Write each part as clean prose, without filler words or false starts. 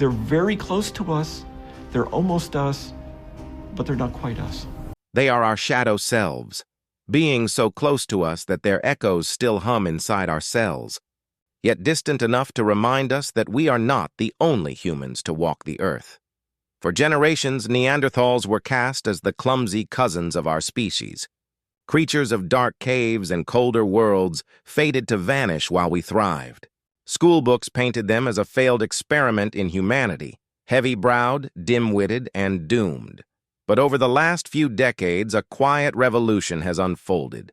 They're very close to us, they're almost us, but they're not quite us. They are our shadow selves, beings so close to us that their echoes still hum inside our cells, yet distant enough to remind us that we are not the only humans to walk the earth. For generations, Neanderthals were cast as the clumsy cousins of our species. Creatures of dark caves and colder worlds, fated to vanish while we thrived. Schoolbooks painted them as a failed experiment in humanity, heavy-browed, dim-witted, and doomed. But over the last few decades, a quiet revolution has unfolded.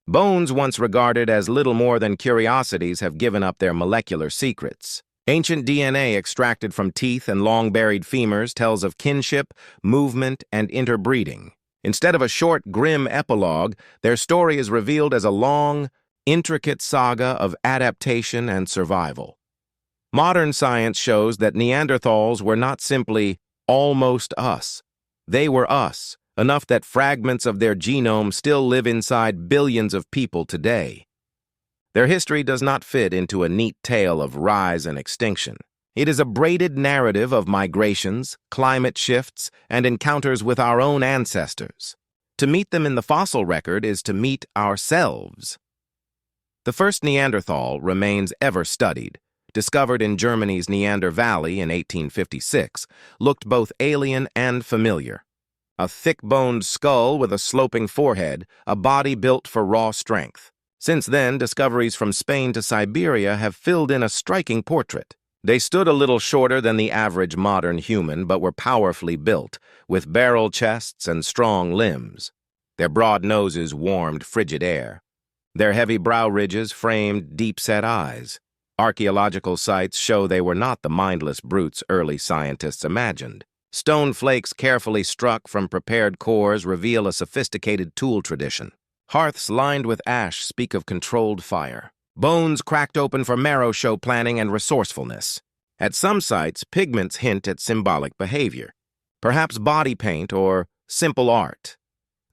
Bones once regarded as little more than curiosities have given up their molecular secrets. Ancient DNA extracted from teeth and long-buried femurs tells of kinship, movement, and interbreeding. Instead of a short, grim epilogue, their story is revealed as a long, intricate saga of adaptation and survival. Modern science shows that Neanderthals were not simply almost us. They were us, enough that fragments of their genome still live inside billions of people today. Their history does not fit into a neat tale of rise and extinction. It is a braided narrative of migrations, climate shifts, and encounters with our own ancestors. To meet them in the fossil record is to meet ourselves. The first Neanderthal remains ever studied, discovered in Germany's Neander Valley in 1856, looked both alien and familiar. A thick-boned skull with a sloping forehead, a body built for raw strength. Since then, discoveries from Spain to Siberia have filled in a striking portrait. They stood a little shorter than the average modern human, but were powerfully built, with barrel chests and strong limbs. Their broad noses warmed frigid air. Their heavy brow ridges framed deep-set eyes. Archaeological sites show they were not the mindless brutes early scientists imagined. Stone flakes carefully struck from prepared cores reveal a sophisticated tool tradition. Hearths lined with ash speak of controlled fire. Bones cracked open for marrow show planning and resourcefulness. At some sites, pigments hint at symbolic behavior, perhaps body paint or simple art.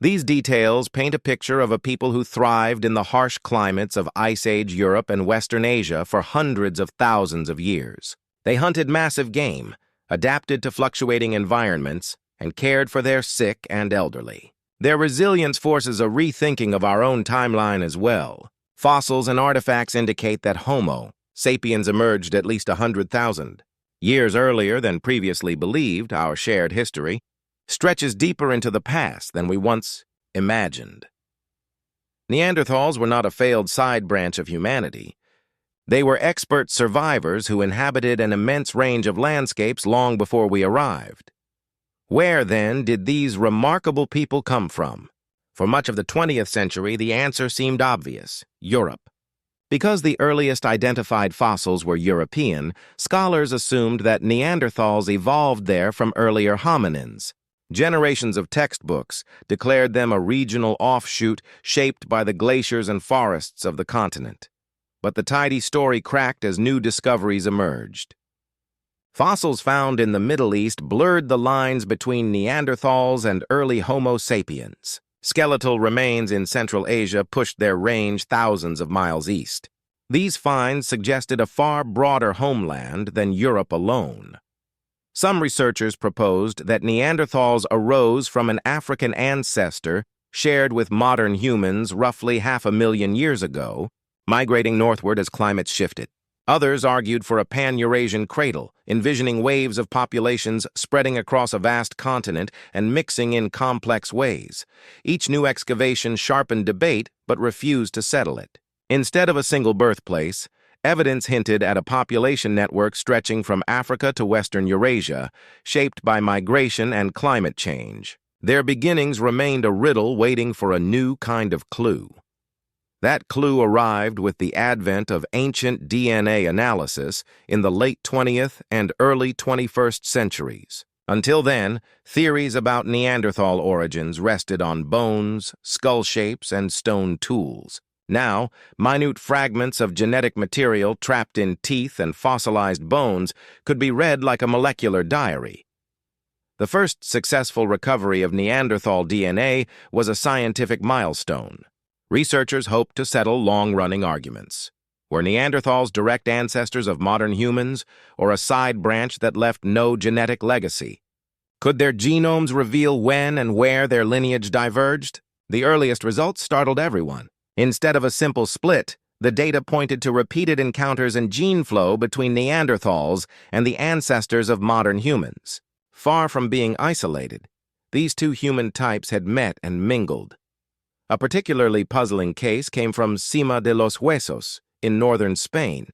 These details paint a picture of a people who thrived in the harsh climates of Ice Age Europe and Western Asia for hundreds of thousands of years. They hunted massive game, adapted to fluctuating environments, and cared for their sick and elderly. Their resilience forces a rethinking of our own timeline as well. Fossils and artifacts indicate that Homo sapiens emerged at least 100,000 years earlier than previously believed. Our shared history stretches deeper into the past than we once imagined. Neanderthals were not a failed side branch of humanity. They were expert survivors who inhabited an immense range of landscapes long before we arrived. Where, then, did these remarkable people come from? For much of the 20th century, the answer seemed obvious: Europe. Because the earliest identified fossils were European, scholars assumed that Neanderthals evolved there from earlier hominins. Generations of textbooks declared them a regional offshoot shaped by the glaciers and forests of the continent. But the tidy story cracked as new discoveries emerged. Fossils found in the Middle East blurred the lines between Neanderthals and early Homo sapiens. Skeletal remains in Central Asia pushed their range thousands of miles east. These finds suggested a far broader homeland than Europe alone. Some researchers proposed that Neanderthals arose from an African ancestor shared with modern humans roughly 500,000 years ago, migrating northward as climates shifted. Others argued for a pan-Eurasian cradle, envisioning waves of populations spreading across a vast continent and mixing in complex ways. Each new excavation sharpened debate but refused to settle it. Instead of a single birthplace, evidence hinted at a population network stretching from Africa to Western Eurasia, shaped by migration and climate change. Their beginnings remained a riddle waiting for a new kind of clue. That clue arrived with the advent of ancient DNA analysis in the late 20th and early 21st centuries. Until then, theories about Neanderthal origins rested on bones, skull shapes, and stone tools. Now, minute fragments of genetic material trapped in teeth and fossilized bones could be read like a molecular diary. The first successful recovery of Neanderthal DNA was a scientific milestone. Researchers hoped to settle long-running arguments. Were Neanderthals direct ancestors of modern humans, or a side branch that left no genetic legacy? Could their genomes reveal when and where their lineage diverged? The earliest results startled everyone. Instead of a simple split, the data pointed to repeated encounters and gene flow between Neanderthals and the ancestors of modern humans. Far from being isolated, these two human types had met and mingled. A particularly puzzling case came from Cima de los Huesos in northern Spain,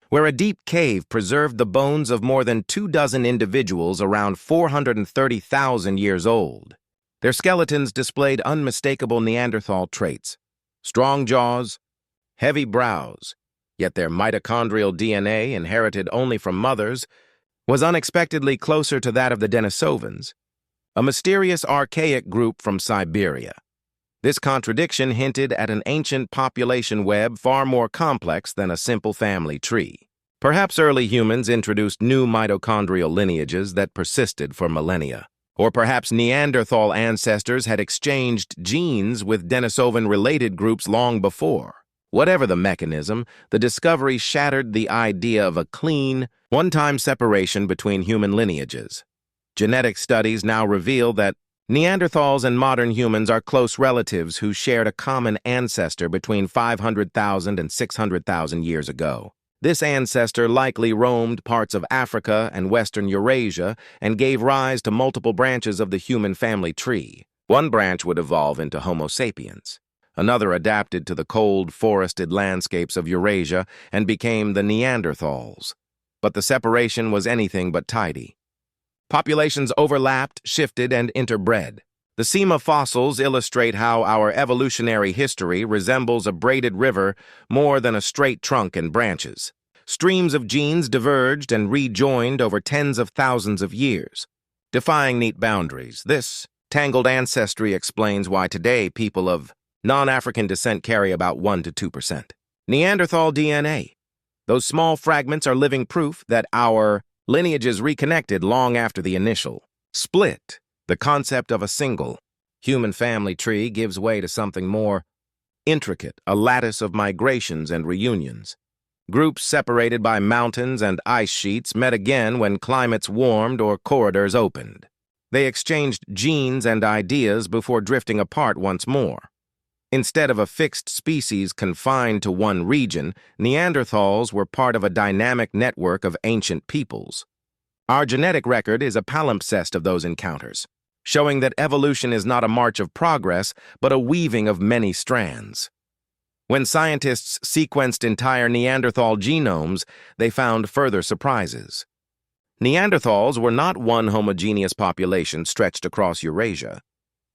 where a deep cave preserved the bones of more than 24 individuals around 430,000 years old. Their skeletons displayed unmistakable Neanderthal traits: strong jaws, heavy brows, yet their mitochondrial DNA, inherited only from mothers, was unexpectedly closer to that of the Denisovans, a mysterious archaic group from Siberia. This contradiction hinted at an ancient population web far more complex than a simple family tree. Perhaps early humans introduced new mitochondrial lineages that persisted for millennia. Or perhaps Neanderthal ancestors had exchanged genes with Denisovan-related groups long before. Whatever the mechanism, the discovery shattered the idea of a clean, one-time separation between human lineages. Genetic studies now reveal that Neanderthals and modern humans are close relatives who shared a common ancestor between 500,000 and 600,000 years ago. This ancestor likely roamed parts of Africa and western Eurasia and gave rise to multiple branches of the human family tree. One branch would evolve into Homo sapiens. Another adapted to the cold, forested landscapes of Eurasia and became the Neanderthals. But the separation was anything but tidy. Populations overlapped, shifted, and interbred. The Cima fossils illustrate how our evolutionary history resembles a braided river more than a straight trunk and branches. Streams of genes diverged and rejoined over tens of thousands of years. Defying neat boundaries, this tangled ancestry explains why today people of non-African descent carry about 1 to 2%. Neanderthal DNA. Those small fragments are living proof that our lineages reconnected long after the initial split. The concept of a single human family tree gives way to something more intricate, a lattice of migrations and reunions. Groups separated by mountains and ice sheets met again when climates warmed or corridors opened. They exchanged genes and ideas before drifting apart once more. Instead of a fixed species confined to one region, Neanderthals were part of a dynamic network of ancient peoples. Our genetic record is a palimpsest of those encounters, showing that evolution is not a march of progress, but a weaving of many strands. When scientists sequenced entire Neanderthal genomes, they found further surprises. Neanderthals were not one homogeneous population stretched across Eurasia.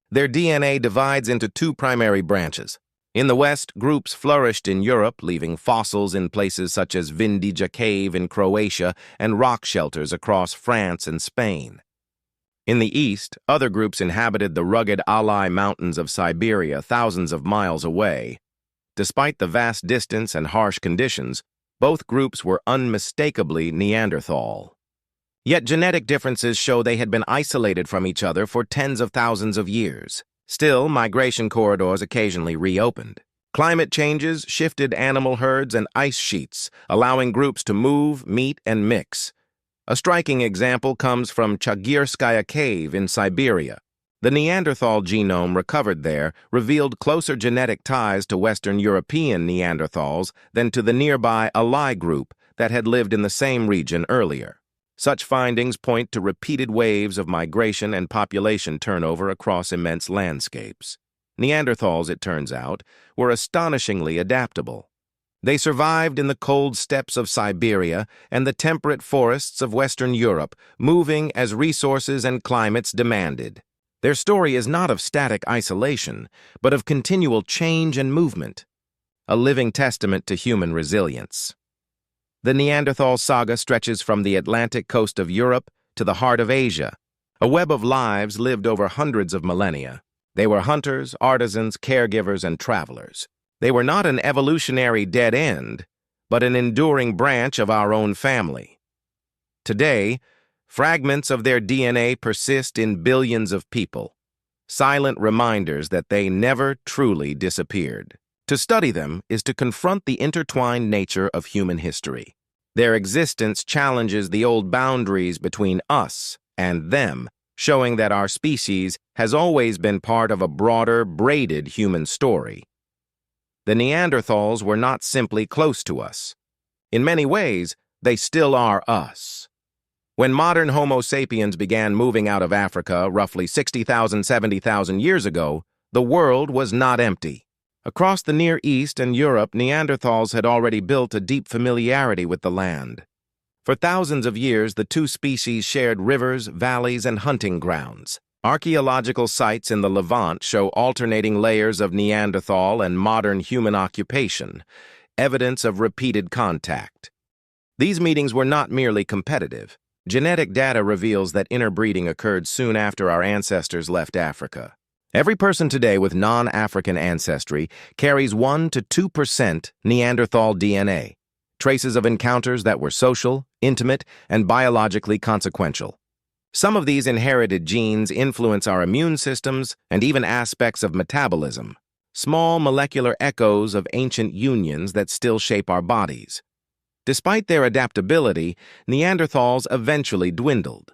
Their DNA divides into two primary branches. In the West, groups flourished in Europe, leaving fossils in places such as Vindija Cave in Croatia and rock shelters across France and Spain. In the East, other groups inhabited the rugged Alai Mountains of Siberia thousands of miles away. Despite the vast distance and harsh conditions, both groups were unmistakably Neanderthal. Yet genetic differences show they had been isolated from each other for tens of thousands of years. Still, migration corridors occasionally reopened. Climate changes shifted animal herds and ice sheets, allowing groups to move, meet, and mix. A striking example comes from Chagirskaya Cave in Siberia. The Neanderthal genome recovered there revealed closer genetic ties to Western European Neanderthals than to the nearby Alai group that had lived in the same region earlier. Such findings point to repeated waves of migration and population turnover across immense landscapes. Neanderthals, it turns out, were astonishingly adaptable. They survived in the cold steppes of Siberia and the temperate forests of Western Europe, moving as resources and climates demanded. Their story is not of static isolation, but of continual change and movement, a living testament to human resilience. The Neanderthal saga stretches from the Atlantic coast of Europe to the heart of Asia. A web of lives lived over hundreds of millennia. They were hunters, artisans, caregivers, and travelers. They were not an evolutionary dead end, but an enduring branch of our own family. Today, fragments of their DNA persist in billions of people, silent reminders that they never truly disappeared. To study them is to confront the intertwined nature of human history. Their existence challenges the old boundaries between us and them, showing that our species has always been part of a broader, braided human story. The Neanderthals were not simply close to us. In many ways, they still are us. When modern Homo sapiens began moving out of Africa roughly 60,000, 70,000 years ago, the world was not empty. Across the Near East and Europe, Neanderthals had already built a deep familiarity with the land. For thousands of years, the two species shared rivers, valleys, and hunting grounds. Archaeological sites in the Levant show alternating layers of Neanderthal and modern human occupation, evidence of repeated contact. These meetings were not merely competitive. Genetic data reveals that interbreeding occurred soon after our ancestors left Africa. Every person today with non-African ancestry carries 1 to 2% Neanderthal DNA, traces of encounters that were social, intimate, and biologically consequential. Some of these inherited genes influence our immune systems and even aspects of metabolism, small molecular echoes of ancient unions that still shape our bodies. Despite their adaptability, Neanderthals eventually dwindled.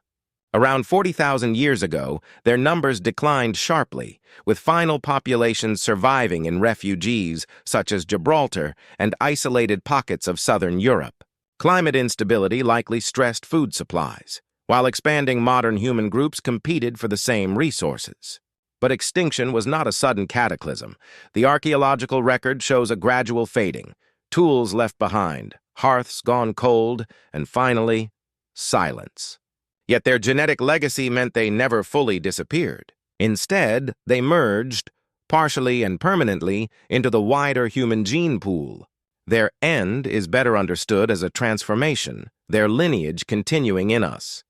Around 40,000 years ago, their numbers declined sharply, with final populations surviving in refugees such as Gibraltar and isolated pockets of southern Europe. Climate instability likely stressed food supplies, while expanding modern human groups competed for the same resources. But extinction was not a sudden cataclysm. The archaeological record shows a gradual fading, tools left behind, hearths gone cold, and finally, silence. Yet their genetic legacy meant they never fully disappeared. Instead, they merged, partially and permanently, into the wider human gene pool. Their end is better understood as a transformation, their lineage continuing in us.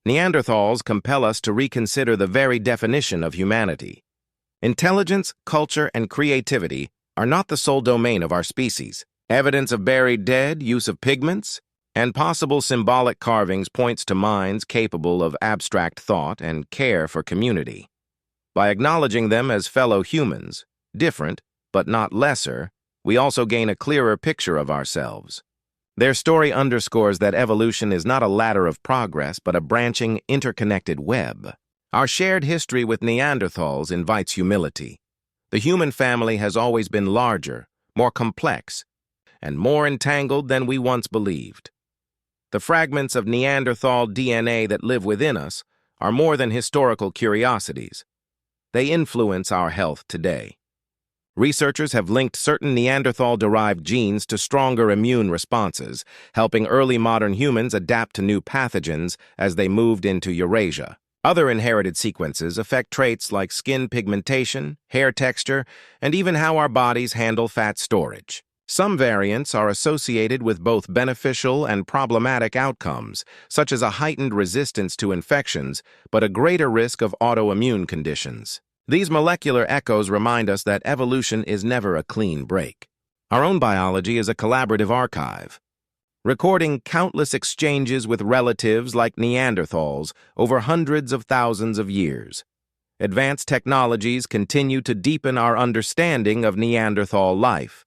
Neanderthals compel us to reconsider the very definition of humanity. Intelligence, culture, and creativity are not the sole domain of our species. Evidence of buried dead, use of pigments, and possible symbolic carvings points to minds capable of abstract thought and care for community. By acknowledging them as fellow humans, different but not lesser, we also gain a clearer picture of ourselves. Their story underscores that evolution is not a ladder of progress but a branching, interconnected web. Our shared history with Neanderthals invites humility. The human family has always been larger, more complex, and more entangled than we once believed. The fragments of Neanderthal DNA that live within us are more than historical curiosities. They influence our health today. Researchers have linked certain Neanderthal-derived genes to stronger immune responses, helping early modern humans adapt to new pathogens as they moved into Eurasia. Other inherited sequences affect traits like skin pigmentation, hair texture, and even how our bodies handle fat storage. Some variants are associated with both beneficial and problematic outcomes, such as a heightened resistance to infections, but a greater risk of autoimmune conditions. These molecular echoes remind us that evolution is never a clean break. Our own biology is a collaborative archive, recording countless exchanges with relatives like Neanderthals over hundreds of thousands of years. Advanced technologies continue to deepen our understanding of Neanderthal life.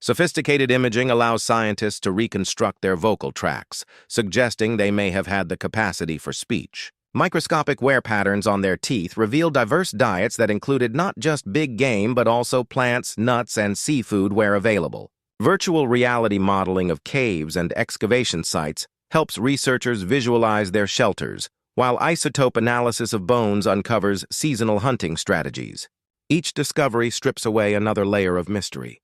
Sophisticated imaging allows scientists to reconstruct their vocal tracts, suggesting they may have had the capacity for speech. Microscopic wear patterns on their teeth reveal diverse diets that included not just big game but also plants, nuts, and seafood where available. Virtual reality modeling of caves and excavation sites helps researchers visualize their shelters, while isotope analysis of bones uncovers seasonal hunting strategies. Each discovery strips away another layer of mystery,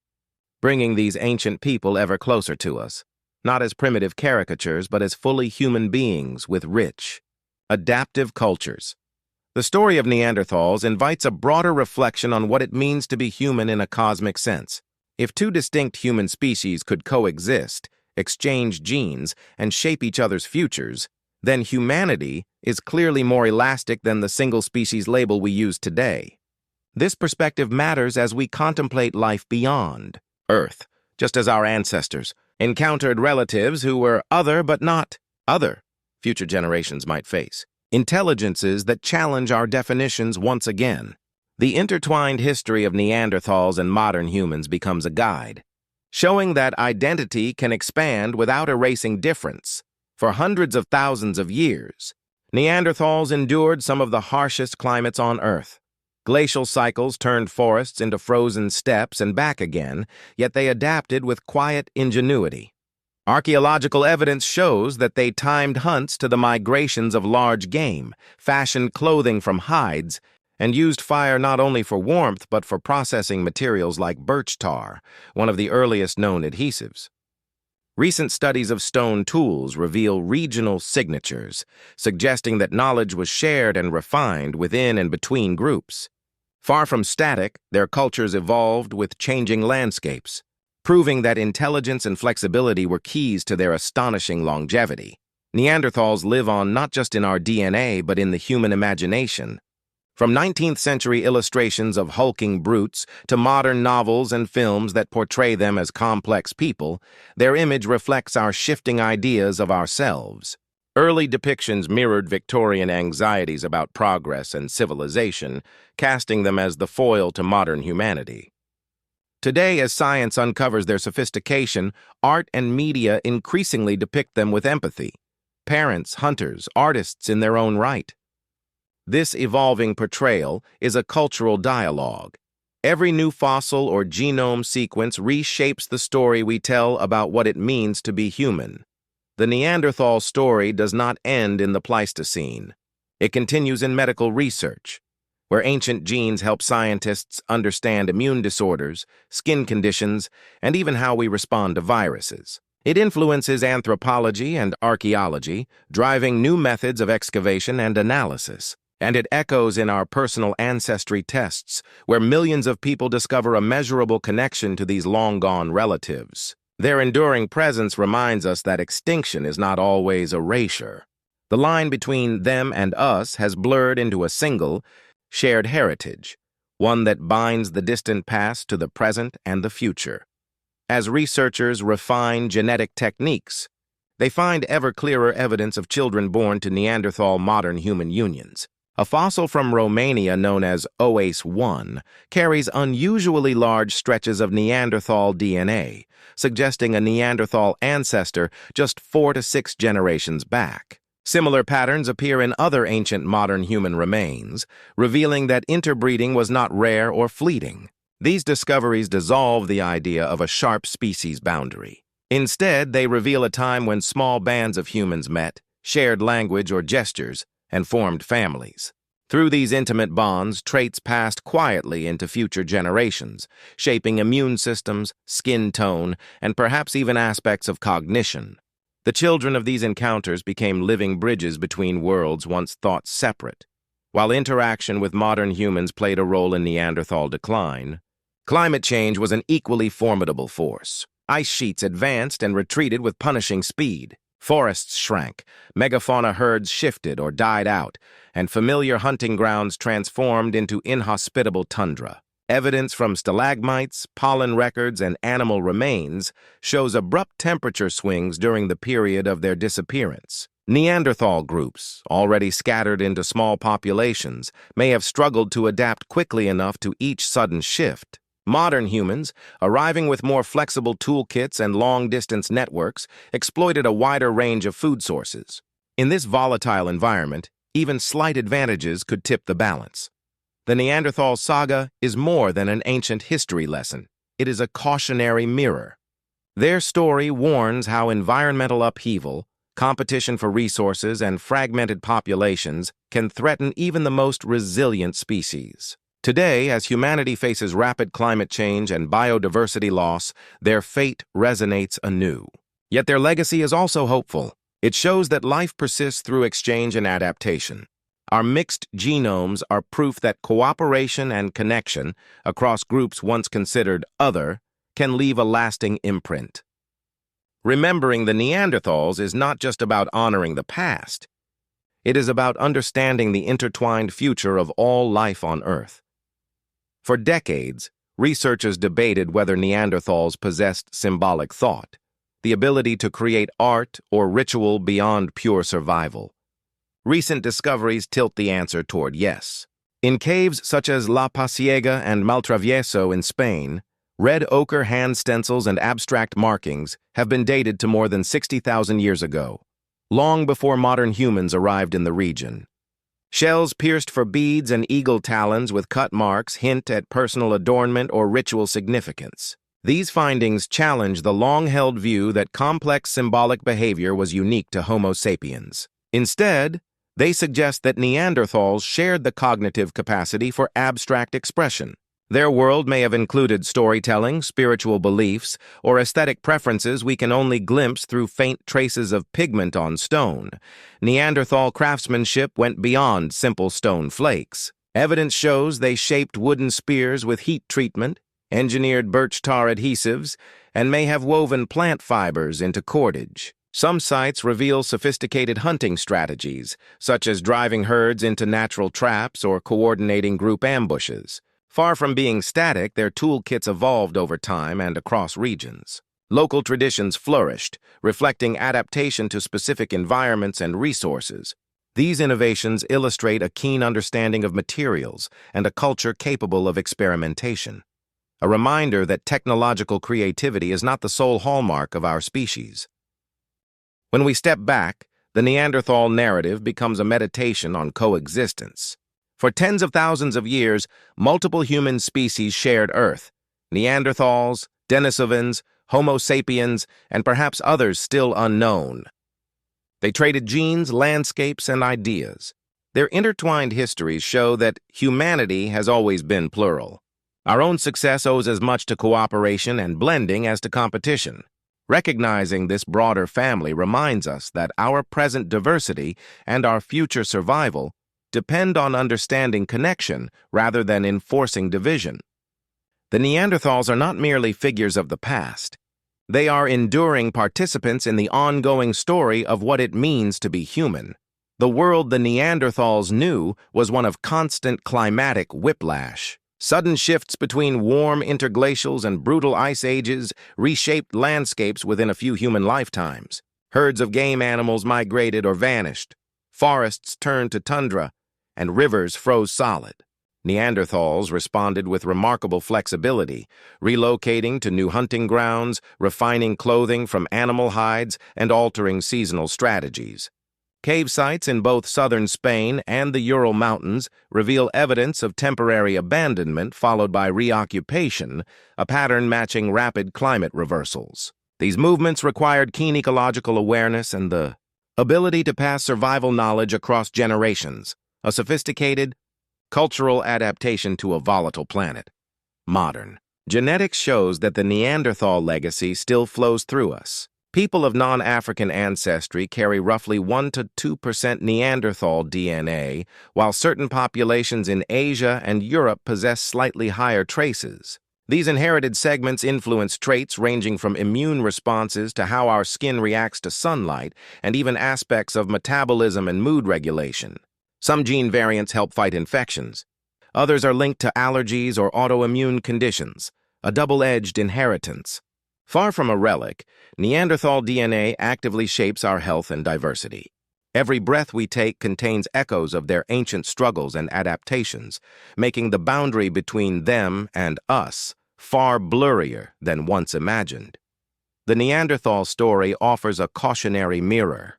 bringing these ancient people ever closer to us, not as primitive caricatures, but as fully human beings with rich, adaptive cultures. The story of Neanderthals invites a broader reflection on what it means to be human in a cosmic sense. If two distinct human species could coexist, exchange genes, and shape each other's futures, then humanity is clearly more elastic than the single-species label we use today. This perspective matters as we contemplate life beyond Earth, just as our ancestors encountered relatives who were other but not other. Future generations might face intelligences that challenge our definitions once again. The intertwined history of Neanderthals and modern humans becomes a guide, showing that identity can expand without erasing difference. For hundreds of thousands of years, Neanderthals endured some of the harshest climates on Earth. Glacial cycles turned forests into frozen steppes and back again, yet they adapted with quiet ingenuity. Archaeological evidence shows that they timed hunts to the migrations of large game, fashioned clothing from hides, and used fire not only for warmth but for processing materials like birch tar, one of the earliest known adhesives. Recent studies of stone tools reveal regional signatures, suggesting that knowledge was shared and refined within and between groups. Far from static, their cultures evolved with changing landscapes, proving that intelligence and flexibility were keys to their astonishing longevity. Neanderthals live on not just in our DNA but in the human imagination. From 19th century illustrations of hulking brutes to modern novels and films that portray them as complex people, their image reflects our shifting ideas of ourselves. Early depictions mirrored Victorian anxieties about progress and civilization, casting them as the foil to modern humanity. Today, as science uncovers their sophistication, art and media increasingly depict them with empathy. Parents, hunters, artists in their own right. This evolving portrayal is a cultural dialogue. Every new fossil or genome sequence reshapes the story we tell about what it means to be human. The Neanderthal story does not end in the Pleistocene. It continues in medical research, where ancient genes help scientists understand immune disorders, skin conditions, and even how we respond to viruses. It influences anthropology and archaeology, driving new methods of excavation and analysis. And it echoes in our personal ancestry tests, where millions of people discover a measurable connection to these long-gone relatives. Their enduring presence reminds us that extinction is not always erasure. The line between them and us has blurred into a single, shared heritage, one that binds the distant past to the present and the future. As researchers refine genetic techniques, they find ever clearer evidence of children born to Neanderthal modern human unions. A fossil from Romania known as OACE-1 carries unusually large stretches of Neanderthal DNA, suggesting a Neanderthal ancestor just 4 to 6 generations back. Similar patterns appear in other ancient modern human remains, revealing that interbreeding was not rare or fleeting. These discoveries dissolve the idea of a sharp species boundary. Instead, they reveal a time when small bands of humans met, shared language or gestures, and formed families. Through these intimate bonds, traits passed quietly into future generations, shaping immune systems, skin tone, and perhaps even aspects of cognition. The children of these encounters became living bridges between worlds once thought separate. While interaction with modern humans played a role in Neanderthal decline, climate change was an equally formidable force. Ice sheets advanced and retreated with punishing speed. Forests shrank, megafauna herds shifted or died out, and familiar hunting grounds transformed into inhospitable tundra. Evidence from stalagmites, pollen records, and animal remains shows abrupt temperature swings during the period of their disappearance. Neanderthal groups, already scattered into small populations, may have struggled to adapt quickly enough to each sudden shift. Modern humans, arriving with more flexible toolkits and long-distance networks, exploited a wider range of food sources. In this volatile environment, even slight advantages could tip the balance. The Neanderthal saga is more than an ancient history lesson. It is a cautionary mirror. Their story warns how environmental upheaval, competition for resources, and fragmented populations can threaten even the most resilient species. Today, as humanity faces rapid climate change and biodiversity loss, their fate resonates anew. Yet their legacy is also hopeful. It shows that life persists through exchange and adaptation. Our mixed genomes are proof that cooperation and connection across groups once considered other can leave a lasting imprint. Remembering the Neanderthals is not just about honoring the past. It is about understanding the intertwined future of all life on Earth. For decades, researchers debated whether Neanderthals possessed symbolic thought, the ability to create art or ritual beyond pure survival. Recent discoveries tilt the answer toward yes. In caves such as La Pasiega and Maltravieso in Spain, red ochre hand stencils and abstract markings have been dated to more than 60,000 years ago, long before modern humans arrived in the region. Shells pierced for beads and eagle talons with cut marks hint at personal adornment or ritual significance. These findings challenge the long-held view that complex symbolic behavior was unique to Homo sapiens. Instead, they suggest that Neanderthals shared the cognitive capacity for abstract expression. Their world may have included storytelling, spiritual beliefs, or aesthetic preferences we can only glimpse through faint traces of pigment on stone. Neanderthal craftsmanship went beyond simple stone flakes. Evidence shows they shaped wooden spears with heat treatment, engineered birch tar adhesives, and may have woven plant fibers into cordage. Some sites reveal sophisticated hunting strategies, such as driving herds into natural traps or coordinating group ambushes. Far from being static, their toolkits evolved over time and across regions. Local traditions flourished, reflecting adaptation to specific environments and resources. These innovations illustrate a keen understanding of materials and a culture capable of experimentation. A reminder that technological creativity is not the sole hallmark of our species. When we step back, the Neanderthal narrative becomes a meditation on coexistence. For tens of thousands of years, multiple human species shared Earth: Neanderthals, Denisovans, Homo sapiens, and perhaps others still unknown. They traded genes, landscapes, and ideas. Their intertwined histories show that humanity has always been plural. Our own success owes as much to cooperation and blending as to competition. Recognizing this broader family reminds us that our present diversity and our future survival depend on understanding connection rather than enforcing division. The Neanderthals are not merely figures of the past. They are enduring participants in the ongoing story of what it means to be human. The world the Neanderthals knew was one of constant climatic whiplash. Sudden shifts between warm interglacials and brutal ice ages reshaped landscapes within a few human lifetimes. Herds of game animals migrated or vanished. Forests turned to tundra, and rivers froze solid. Neanderthals responded with remarkable flexibility, relocating to new hunting grounds, refining clothing from animal hides, and altering seasonal strategies. Cave sites in both southern Spain and the Ural Mountains reveal evidence of temporary abandonment followed by reoccupation, a pattern matching rapid climate reversals. These movements required keen ecological awareness and the ability to pass survival knowledge across generations, a sophisticated, cultural adaptation to a volatile planet. Modern genetics shows that the Neanderthal legacy still flows through us. People of non-African ancestry carry roughly 1 to 2% Neanderthal DNA, while certain populations in Asia and Europe possess slightly higher traces. These inherited segments influence traits ranging from immune responses to how our skin reacts to sunlight, and even aspects of metabolism and mood regulation. Some gene variants help fight infections. Others are linked to allergies or autoimmune conditions, a double-edged inheritance. Far from a relic, Neanderthal DNA actively shapes our health and diversity. Every breath we take contains echoes of their ancient struggles and adaptations, making the boundary between them and us far blurrier than once imagined. The Neanderthal story offers a cautionary mirror.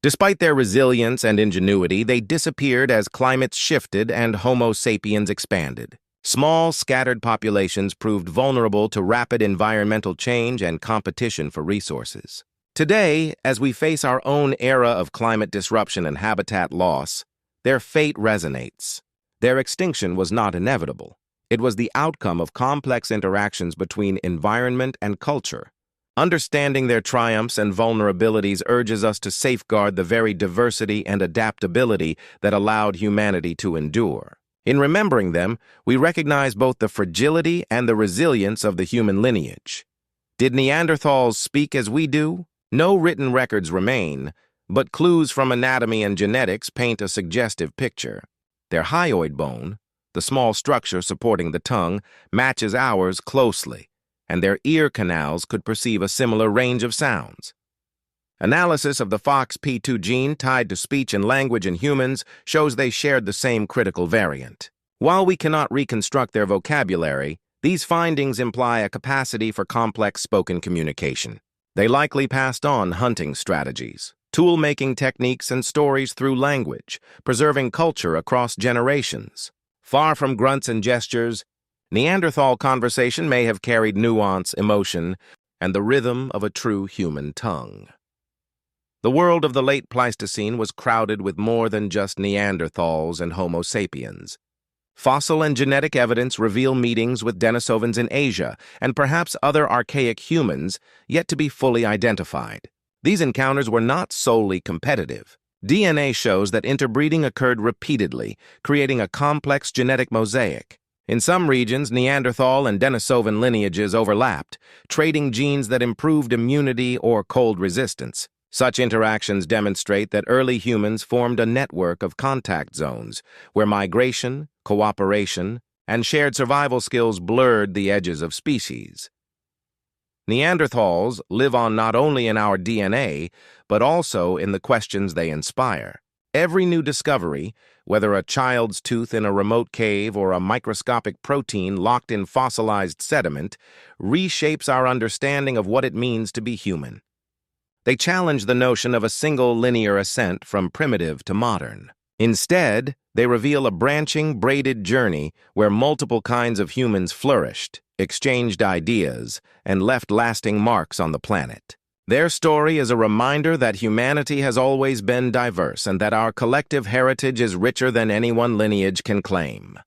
Despite their resilience and ingenuity, they disappeared as climates shifted and Homo sapiens expanded. Small, scattered populations proved vulnerable to rapid environmental change and competition for resources. Today, as we face our own era of climate disruption and habitat loss, their fate resonates. Their extinction was not inevitable. It was the outcome of complex interactions between environment and culture. Understanding their triumphs and vulnerabilities urges us to safeguard the very diversity and adaptability that allowed humanity to endure. In remembering them, we recognize both the fragility and the resilience of the human lineage. Did Neanderthals speak as we do? No written records remain, but clues from anatomy and genetics paint a suggestive picture. Their hyoid bone, the small structure supporting the tongue, matches ours closely, and their ear canals could perceive a similar range of sounds. Analysis of the FOXP2 gene tied to speech and language in humans shows they shared the same critical variant. While we cannot reconstruct their vocabulary, these findings imply a capacity for complex spoken communication. They likely passed on hunting strategies, tool-making techniques, and stories through language, preserving culture across generations. Far from grunts and gestures, Neanderthal conversation may have carried nuance, emotion, and the rhythm of a true human tongue. The world of the late Pleistocene was crowded with more than just Neanderthals and Homo sapiens. Fossil and genetic evidence reveal meetings with Denisovans in Asia and perhaps other archaic humans yet to be fully identified. These encounters were not solely competitive. DNA shows that interbreeding occurred repeatedly, creating a complex genetic mosaic. In some regions, Neanderthal and Denisovan lineages overlapped, trading genes that improved immunity or cold resistance. Such interactions demonstrate that early humans formed a network of contact zones where migration, cooperation, and shared survival skills blurred the edges of species. Neanderthals live on not only in our DNA, but also in the questions they inspire. Every new discovery, whether a child's tooth in a remote cave or a microscopic protein locked in fossilized sediment, reshapes our understanding of what it means to be human. They challenge the notion of a single linear ascent from primitive to modern. Instead, they reveal a branching, braided journey where multiple kinds of humans flourished, exchanged ideas, and left lasting marks on the planet. Their story is a reminder that humanity has always been diverse and that our collective heritage is richer than any one lineage can claim.